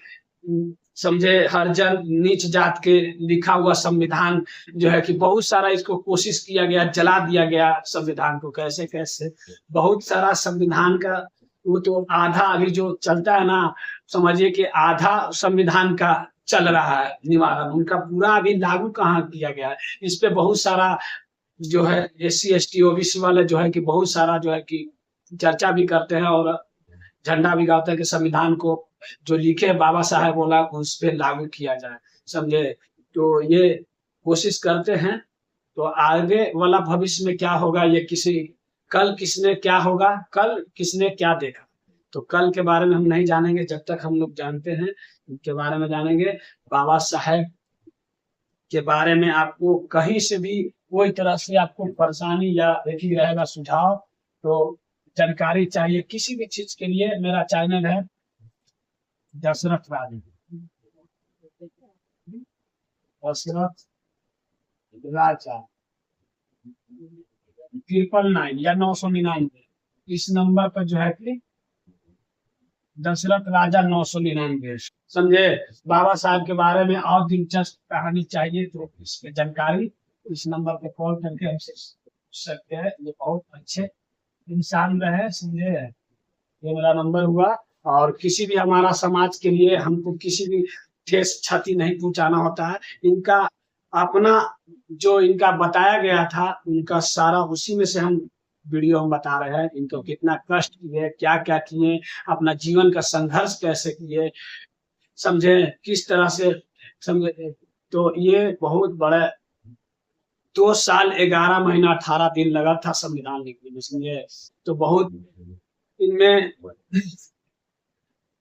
समझे हरिजन नीच जात के लिखा हुआ संविधान जो है कि बहुत सारा इसको कोशिश किया गया, जला दिया गया संविधान को, कैसे कैसे बहुत सारा संविधान का, वो तो आधा अभी जो चलता है ना, समझिए कि आधा संविधान का चल रहा है निवारण, उनका पूरा अभी लागू कहाँ किया गया है। इस पे बहुत सारा जो है SC ST OBC वाले जो है कि बहुत सारा जो है कि चर्चा भी करते हैं और झंडा भी गाते हैं कि संविधान को जो लिखे बाबा साहेब बोला उस पे लागू किया जाए, समझे। तो ये कोशिश करते हैं। तो आगे वाला भविष्य में क्या होगा, ये कल किसने क्या होगा, कल किसने क्या देखा, तो कल के बारे में हम नहीं जानेंगे जब तक हम लोग जानते हैं, इनके बारे में जानेंगे। बाबा साहेब के बारे में आपको कहीं से भी कोई तरह से आपको परेशानी या देखिए रहेगा सुझाव, तो जानकारी चाहिए किसी भी चीज के लिए, मेरा चैनल है दशरथ राजा, दशरथ राजा 999 या 999, इस नंबर पर जो है कि दशरथ राजा 999, समझे। बाबा साहब के बारे में और दिलचस्प कहानी चाहिए तो इसकी जानकारी इस नंबर पे कॉल करके हमसे सकते हैं। ये बहुत अच्छे इंसान रहे, समझे। ये मेरा नंबर हुआ। और किसी भी हमारा समाज के लिए हमको किसी भी ठेस क्षति नहीं पहुंचाना होता है। इनका अपना जो इनका बताया गया था, उनका सारा उसी में से हम वीडियो हम बता रहे हैं। इनको कितना कष्ट किए, क्या क्या किए, अपना जीवन का संघर्ष कैसे किए, समझे, किस तरह से, समझे। तो ये बहुत बड़े 2 साल 11 महीना 18 दिन लगा था संविधान लिखने में, समझे। तो बहुत इनमें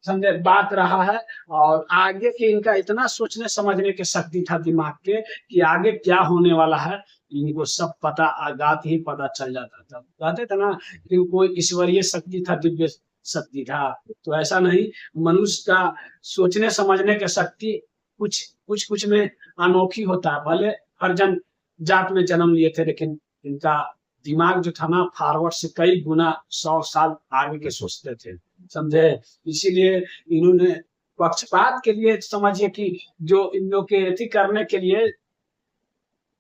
समझे बात रहा है। और आगे की इनका इतना सोचने समझने की शक्ति था दिमाग के कि आगे क्या होने वाला है इनको सब पता, आगात ही पता चल जाता था। कहते थे ना कि कोई ईश्वरीय शक्ति था, दिव्य शक्ति था, तो ऐसा नहीं। मनुष्य का सोचने समझने की शक्ति कुछ में अनोखी होता है। भले हरिजन जात में जन्म लिए थे, लेकिन इनका दिमाग जो था ना, फॉरवर्ड से कई गुना 100 साल आगे के सोचते थे, समझे। इसीलिए इन्होंने पक्षपात के लिए समझिए कि जो इन लोग के अथी करने के लिए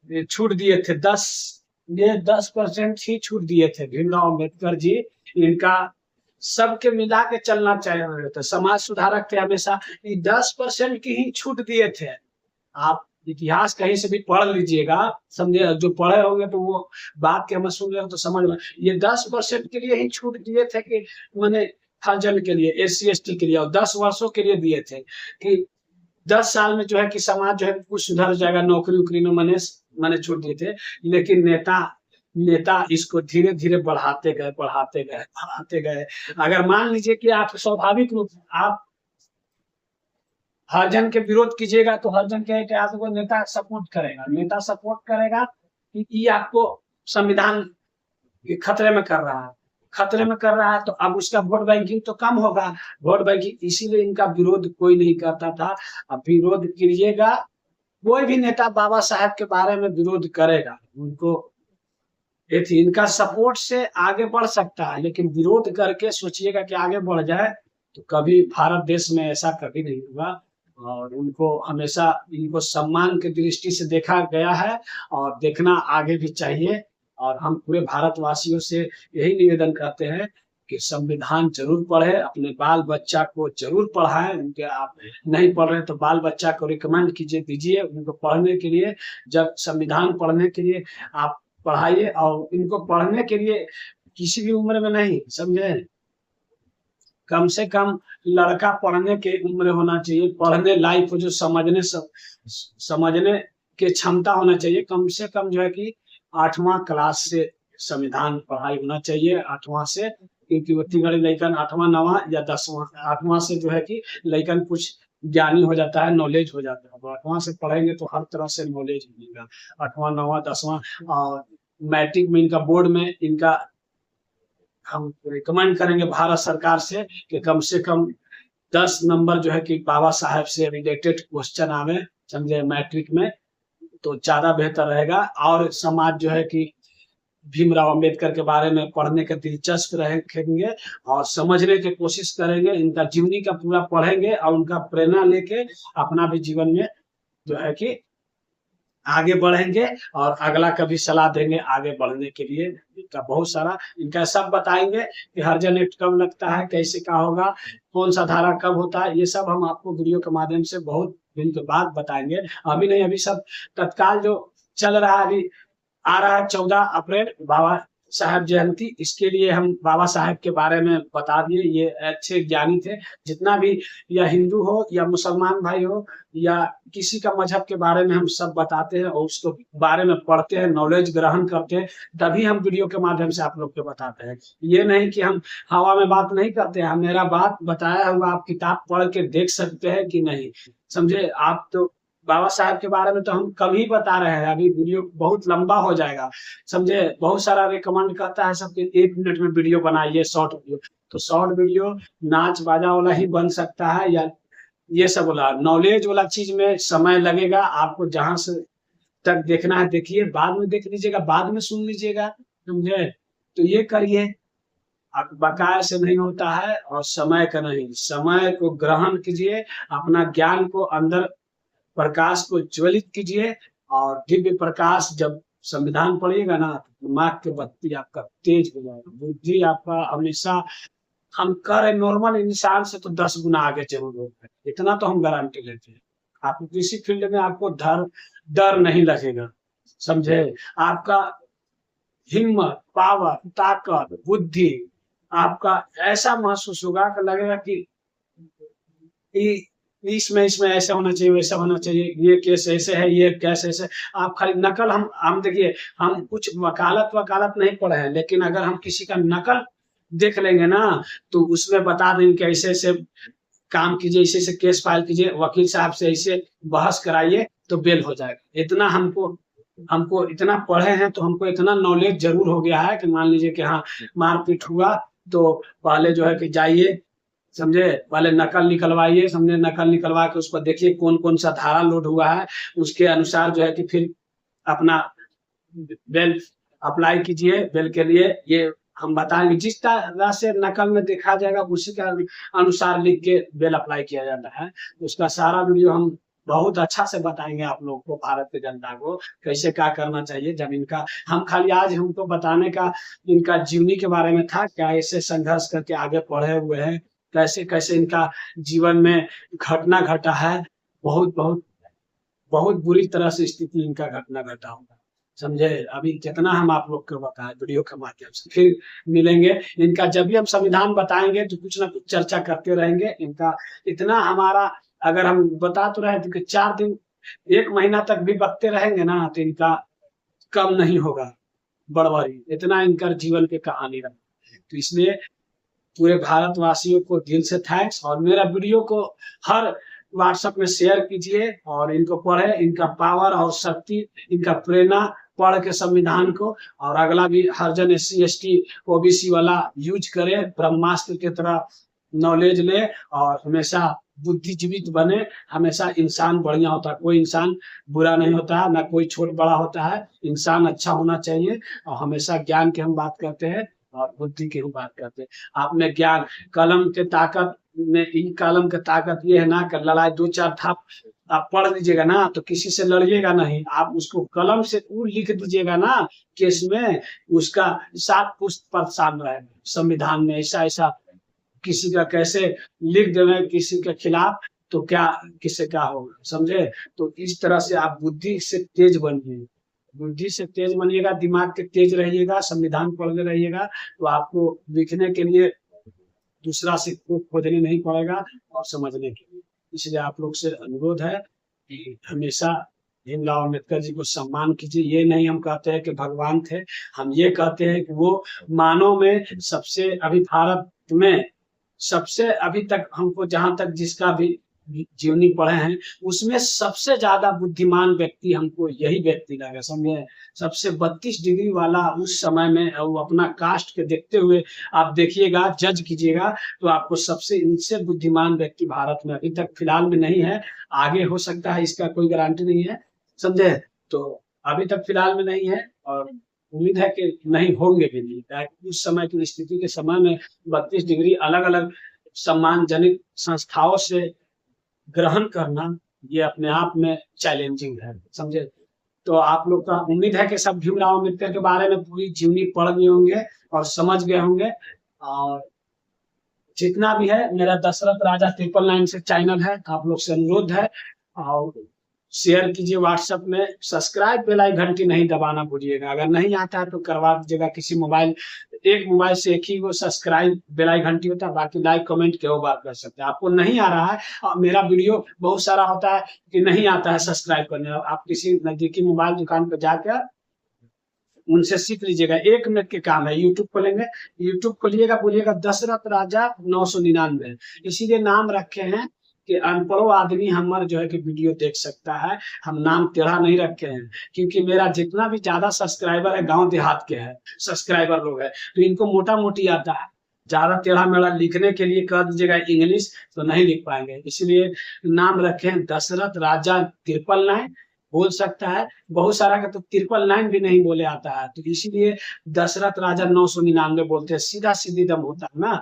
ये छूट दिए थे 10% ही छूट दिए थे भीमराव अम्बेडकर जी। इनका सबके मिला के चलना चाहिए था, समाज सुधारक थे हमेशा। ये 10% की ही छूट दिए थे। आप इतिहास कहीं से भी पढ़ लीजिएगा, समझे। जो पढ़े होंगे तो वो बात के हमें सुन रहे हो तो समझ में। ये 10% के लिए ही छूट दिए थे कि मैंने हर जन के लिए, SC ST के लिए, और 10 वर्षों के लिए दिए थे कि 10 साल में जो है कि समाज जो है कुछ सुधर जाएगा, नौकरी वोकरी में मैंने छूट दिए थे। लेकिन नेता नेता इसको धीरे धीरे बढ़ाते गए, बढ़ाते गए, बढ़ाते गए। अगर मान लीजिए कि आप स्वाभाविक रूप से आप हरिजन के विरोध कीजिएगा तो हरिजन क्या है कि आपको नेता सपोर्ट करेगा, नेता सपोर्ट करेगा कि ये आपको संविधान के खतरे में कर रहा है, खतरे में कर रहा है, तो अब उसका वोट बैंकिंग तो कम होगा। वोट बैंकिंग, इसीलिए इनका विरोध कोई नहीं करता था। अब विरोध कीजिएगा, कोई भी नेता बाबा साहब के बारे में विरोध करेगा, उनको ये थी, इनका सपोर्ट से आगे बढ़ सकता है, लेकिन विरोध करके सोचिएगा कि आगे बढ़ जाए तो कभी भारत देश में ऐसा कभी नहीं होगा। और उनको हमेशा इनको सम्मान की दृष्टि से देखा गया है और देखना आगे भी चाहिए। और हम पूरे भारतवासियों से यही निवेदन करते हैं कि संविधान जरूर पढ़े, अपने बाल बच्चा को जरूर पढ़ाएं। उनके आप नहीं पढ़ रहे तो बाल बच्चा को रिकमेंड कीजिए, दीजिए उनको पढ़ने के लिए। जब संविधान पढ़ने के लिए आप पढ़ाइए, और इनको पढ़ने के लिए किसी भी उम्र में नहीं, समझे। कम से कम लड़का पढ़ने के उम्र होना चाहिए, पढ़ने लायक हो, जो समझने के क्षमता होना चाहिए। कम से कम जो है कि 8वां क्लास से संविधान पढ़ाई होना चाहिए, 8वां से, क्योंकि उतनी बड़ी लड़कन 8वां 9वां या 10वां 8वां से जो है कि लड़कन कुछ ज्ञानी हो जाता है, नॉलेज हो जाता है। तो 8वां से पढ़ेंगे तो हर तरह से नॉलेज मिलेगा। 8वां 9वां 10वां, और मैट्रिक में इनका, बोर्ड में इनका हम रिकमेंड करेंगे भारत सरकार से कम 10 नंबर जो है कि बाबा साहब से रिलेटेड क्वेश्चन आवे, समझे, मैट्रिक में, तो ज्यादा बेहतर रहेगा। और समाज जो है कि भीमराव अम्बेडकर के बारे में पढ़ने के दिलचस्प रहेंगे और समझने की कोशिश करेंगे, इनका जीवनी का पूरा पढ़ेंगे और उनका प्रेरणा लेके अपना भी जीवन में जो है कि आगे बढ़ेंगे और अगला कभी सलाह देंगे आगे बढ़ने के लिए। इनका बहुत सारा, इनका सब बताएंगे कि हरिजन एक्ट कब लगता है, कैसे क्या होगा, कौन सा धारा कब होता है, ये सब हम आपको वीडियो के माध्यम से बहुत दिन के बाद बताएंगे। अभी नहीं, अभी सब तत्काल जो चल रहा है, अभी आ रहा है 14 अप्रैल बाबा साहब जयंती, इसके लिए हम बाबा साहब के बारे में बता दिए। ये अच्छे ज्ञानी थे, जितना भी, या हिंदू हो या मुसलमान भाई हो या किसी का मजहब के बारे में हम सब बताते हैं और उसको बारे में पढ़ते हैं, नॉलेज ग्रहण करते हैं, तभी हम वीडियो के माध्यम से आप लोग को बताते हैं। ये नहीं कि हम हवा में बात नहीं करते हैं, मेरा बात बताया हुआ आप किताब पढ़ के देख सकते हैं कि नहीं, समझे। आप तो बाबा साहब के बारे में तो हम कम ही बता रहे हैं, अभी वीडियो बहुत लंबा हो जाएगा, समझे। बहुत सारा रिकमेंड करता है सबके 1 मिनट में वीडियो बनाइए, शॉर्ट वीडियो, तो शॉर्ट वीडियो नाच बाजा वाला ही बन सकता है, या ये सब वाला नॉलेज वाला चीज में समय लगेगा। आपको जहां से तक देखना है देखिए, बाद में देख लीजिएगा, बाद में सुन लीजिएगा, समझे। तो ये करिए, अब बकाया से नहीं होता है और समय का नहीं, समय को ग्रहण कीजिए, अपना ज्ञान को अंदर, प्रकाश को ज्वलित कीजिए, और दिव्य प्रकाश जब संविधान पढ़िएगा ना, दिमाग की बत्ती आपका तेज हो जाएगा, बुद्धि आपका हमेशा, हम कह रहे नॉर्मल इंसान से तो 10 गुना आगे जरूर होगा, इतना तो हम गारंटी लेते हैं। आप किसी फील्ड में आपको डर नहीं लगेगा, समझे। आपका हिम्मत, पावर, ताकत, बुद्धि आपका ऐसा महसूस होगा कि लगेगा कि इसमें ऐसा होना चाहिए, वैसा होना चाहिए, ये केस ऐसे है, ये केस ऐसे। आप खाली नकल, हम देखिए, हम कुछ वकालत नहीं पढ़े हैं, लेकिन अगर हम किसी का नकल देख लेंगे ना, तो उसमें बता देंगे कि ऐसे ऐसे काम कीजिए, ऐसे ऐसे केस फाइल कीजिए, वकील साहब से ऐसे बहस कराइए तो बेल हो जाएगा। इतना हमको इतना पढ़े हैं, तो हमको इतना नॉलेज जरूर हो गया है कि मान लीजिए कि हाँ मारपीट हुआ तो पहले जो है कि जाइए, समझे, पहले नकल निकलवाइए, समझे, नकल निकलवा के उस पर देखिए कौन कौन सा धारा लोड हुआ है, उसके अनुसार जो है कि फिर अपना बेल अप्लाई कीजिए। बेल के लिए ये हम बताएंगे, जिस तरह से नकल में देखा जाएगा उसी का अनुसार लिख के बिल अप्लाई किया जाता है। उसका सारा वीडियो हम बहुत अच्छा से बताएंगे आप लोगों को, भारत की जनता को कैसे क्या करना चाहिए जमीन का। हम खाली आज हमको बताने का इनका जीवनी के बारे में था, क्या ऐसे संघर्ष करके आगे बढ़े हुए हैं, कैसे कैसे इनका जीवन में घटना घटा है। बहुत बहुत बहुत बुरी तरह से स्थिति इनका घटना घटा होगा, समझे। अभी जितना हम आप लोग को बताएं वीडियो के माध्यम से, फिर मिलेंगे। इनका जब भी हम संविधान बताएंगे तो कुछ ना कुछ चर्चा करते रहेंगे। इनका इतना हमारा, अगर हम बता तो रहे हैं कि 4 दिन 1 महीना तक भी बकते रहेंगे ना तो इनका कम नहीं होगा बड़बड़ी, इतना इनका जीवन की कहानी रहा। तो इसलिए पूरे भारतवासियों को दिल से थैंक्स, और मेरा वीडियो को हर व्हाट्सएप में शेयर कीजिए और इनको पढ़े, इनका पावर और शक्ति, इनका प्रेरणा पढ़ के संविधान को, और अगला भी हर जन SC ST OBC वाला यूज करे, ब्रह्मास्त्र की तरह नॉलेज ले और हमेशा बुद्धिजीवित बने। हमेशा इंसान बढ़िया होता है, कोई इंसान बुरा नहीं होता है, ना कोई छोट बड़ा होता है, इंसान अच्छा होना चाहिए। और हमेशा ज्ञान की हम बात करते हैं और बुद्धि की हम बात करते हैं। आपने ज्ञान, कलम के ताकत में, कलम की ताकत ये है ना कि लड़ाई 2-4 थाप आप पढ़ लीजिएगा ना तो किसी से लड़िएगा नहीं, आप उसको कलम से लिख दीजिएगा ना केस में, उसका 7 पुष्ट प्रसान रहेगा संविधान में। ऐसा ऐसा किसी का कैसे लिख देवे किसी के खिलाफ तो क्या किससे क्या होगा, समझे। तो इस तरह से आप बुद्धि से तेज बनिए, बुद्धि से तेज बनिएगा, दिमाग के तेज रहिएगा, संविधान पढ़ते रहिएगा तो आपको लिखने के लिए दूसरा से खोजने नहीं पड़ेगा और समझने के लिए। इसलिए आप लोग से अनुरोध है कि हमेशा भीमराव अम्बेडकर जी को सम्मान कीजिए। ये नहीं हम कहते हैं कि भगवान थे, हम ये कहते हैं कि वो मानव में सबसे, अभी भारत में सबसे, अभी तक हमको जहां तक जिसका भी जीवनी पढ़े हैं उसमें सबसे ज्यादा बुद्धिमान व्यक्ति हमको यही व्यक्ति लगा, समझे। सबसे 32 डिग्री वाला उस समय में, वो अपना कास्ट के देखते हुए आप देखिएगा, जज कीजिएगा तो आपको सबसे इनसे बुद्धिमान व्यक्ति भारत में अभी तक फिलहाल में नहीं है। आगे हो सकता है, इसका कोई गारंटी नहीं है, समझे। तो अभी तक फिलहाल में नहीं है और उम्मीद है कि नहीं होंगे भी नहीं। उस समय की स्थिति के समय में 32 डिग्री अलग अलग सम्मानजनक संस्थाओं से ग्रहण करना, ये अपने आप में चैलेंजिंग है, समझे। तो आप लोग का उम्मीद है कि सब भीमराव अम्बेडकर के बारे में पूरी जीवनी पढ़ गए होंगे और समझ गए होंगे। और जितना भी है, मेरा दशरथ राजा 999 से चैनल है, आप लोग से अनुरोध है और शेयर कीजिए व्हाट्सएप में, सब्सक्राइब बेल आइकन घंटी नहीं दबाना भूलिएगा। अगर नहीं आता है तो करवा दीजिएगा, किसी मोबाइल, एक मोबाइल से एक ही वो सब्सक्राइब बेल आइकन घंटी होता है, बाकी लाइक कमेंट क्यों बात कर सकते हैं। आपको नहीं आ रहा है और मेरा वीडियो बहुत सारा होता है कि नहीं आता है सब्सक्राइब करने, आप किसी नजदीकी मोबाइल दुकान पर जाकर उनसे सीख लीजिएगा, 1 मिनट के काम है। यूट्यूब खोलेंगे, यूट्यूब खोलिएगा, बोलिएगा दशरथ राजा 999, इसीलिए नाम रखे हैं कि अनपढ़ो आदमी हमारे जो है कि वीडियो देख सकता है। हम नाम टेढ़ा नहीं रखे हैं, क्योंकि मेरा जितना भी ज्यादा सब्सक्राइबर है गांव देहात के है सब्सक्राइबर लोग है, तो इनको मोटा मोटी आता है। ज्यादा टेढ़ा मेढ़ा लिखने के लिए कर दीजिएगा इंग्लिश तो नहीं लिख पाएंगे, इसलिए नाम रखे हैं दशरथ राजा 999। बोल सकता है बहुत सारा का तो 999 भी नहीं बोले आता है, तो इसीलिए दशरथ राजा 999 बोलते हैं। सीधा सीधी दम होता है ना,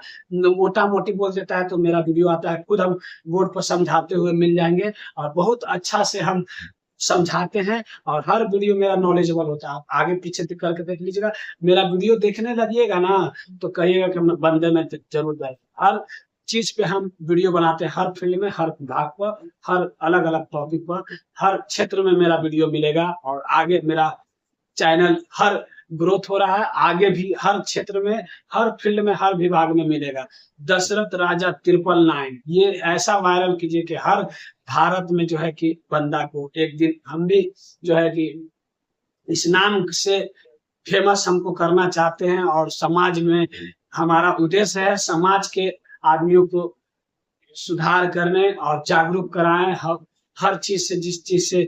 मोटा मोटी बोल देता है तो मेरा वीडियो आता है, खुद हम बोर्ड पर समझाते हुए मिल जाएंगे और बहुत अच्छा से हम समझाते हैं और हर वीडियो मेरा नॉलेजेबल होता है। आप आगे पीछे करके देख लीजिएगा, मेरा वीडियो देखने लगिएगा ना तो कहिएगा कि बंदे में जरूर जाए। हर चीज पे हम वीडियो बनाते हैं, हर फील्ड में, हर विभाग पर, हर अलग अलग टॉपिक पर, हर क्षेत्र में मेरा वीडियो मिलेगा। और आगे मेरा चैनल हर ग्रोथ हो रहा है, आगे भी हर क्षेत्र में, हर फील्ड में, हर विभाग में मिलेगा। दशरथ राजा 999 ये ऐसा वायरल कीजिए कि हर भारत में जो है कि बंदा को एक दिन हम भी जो है कि इस नाम से फेमस हमको करना चाहते हैं। और समाज में हमारा उद्देश्य है समाज के आदमियों को सुधार करने और जागरूक कराएं, हर चीज से, जिस चीज से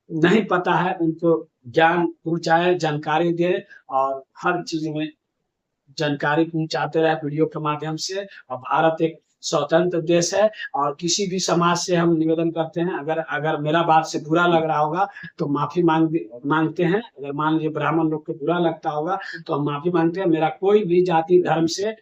नहीं पता है उनको ज्ञान पहुंचाए, जानकारी दे और हर चीज में जानकारी पहुंचाते रहे वीडियो के माध्यम से। और भारत एक स्वतंत्र देश है। और किसी भी समाज से हम निवेदन करते हैं, अगर अगर मेरा बात से बुरा लग रहा होगा तो माफी मांगते हैं। अगर मान लीजिए ब्राह्मण लोग को बुरा लगता होगा तो हम माफी मांगते हैं। मेरा कोई भी जाति धर्म से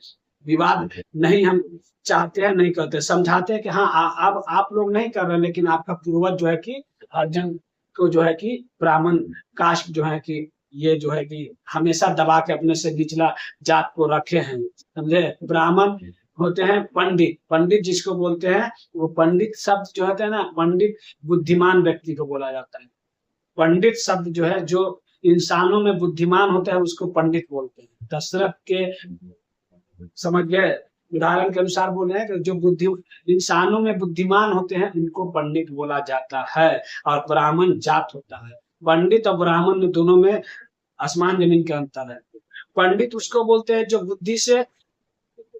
विवाद नहीं हम चाहते हैं, नहीं करते, समझाते हैं कि हाँ अब आप लोग नहीं कर रहे, लेकिन आपका पूर्वज जो है कि हर जन को जो है कि ब्राह्मण कास्ट जो है कि ये जो है कि हमेशा दबा के अपने से निचला जात को रखे हैं, समझे। ब्राह्मण होते हैं पंडित, पंडित जिसको बोलते हैं, वो पंडित शब्द जो होता है ना, पंडित बुद्धिमान व्यक्ति को बोला जाता है। पंडित शब्द जो है, जो इंसानों में बुद्धिमान होता है उसको पंडित बोलते हैं। दशरथ के समझ गए, उदाहरण के अनुसार बोल रहे हैं कि जो बुद्धि इंसानों में बुद्धिमान होते हैं उनको पंडित बोला जाता है। और ब्राह्मण जात होता है। पंडित और ब्राह्मण में दोनों में आसमान जमीन का अंतर है। पंडित उसको बोलते हैं जो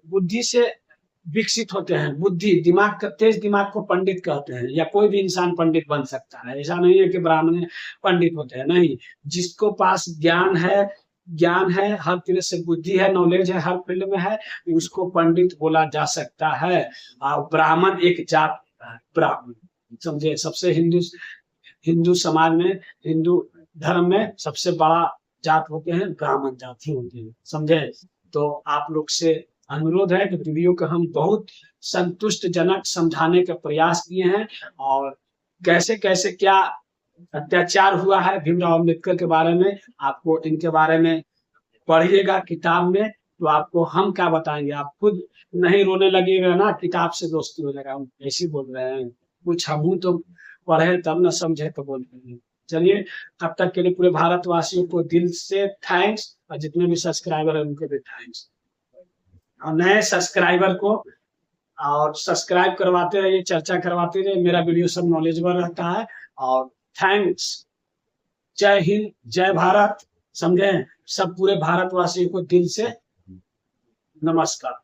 बुद्धि से विकसित होते हैं, बुद्धि दिमाग का तेज दिमाग को पंडित कहते हैं। या कोई भी इंसान पंडित बन सकता है, ऐसा नहीं है कि ब्राह्मण पंडित होते हैं, नहीं। जिसको पास ज्ञान है, हर तरह से बुद्धि है, नॉलेज है, हर फील्ड में है, उसको पंडित बोला जा सकता है। और ब्राह्मण एक जात है, ब्राह्मण, समझे। सबसे हिंदू समाज में, हिंदू धर्म में सबसे बड़ा जात होते हैं ब्राह्मण जाति होते हैं, समझे। तो आप लोग से अनुरोध है कि वीडियो को हम बहुत संतुष्टजनक समझाने का प्रयास किए हैं, और कैसे कैसे क्या अत्याचार हुआ है भीमराव अम्बेडकर के बारे में, आपको इनके बारे में पढ़िएगा किताब में, तो आपको हम क्या बताएंगे। आप खुद नहीं रोने लगेगा ना, किताब से दोस्ती हो जाएगा। हम ऐसे बोल रहे हैं, कुछ हम तो पढ़े तब न समझे तो बोलते हैं। चलिए, तब तक के लिए पूरे भारतवासियों को दिल से थैंक्स, और जितने भी सब्सक्राइबर है उनको भी थैंक्स। और नए सब्सक्राइबर को और सब्सक्राइब करवाते रहिए, चर्चा करवाते रहिए, मेरा वीडियो सब नॉलेजेबल रहता है। और थैंक्स। जय हिंद, जय भारत, समझे। सब पूरे भारतवासियों को दिल से नमस्कार।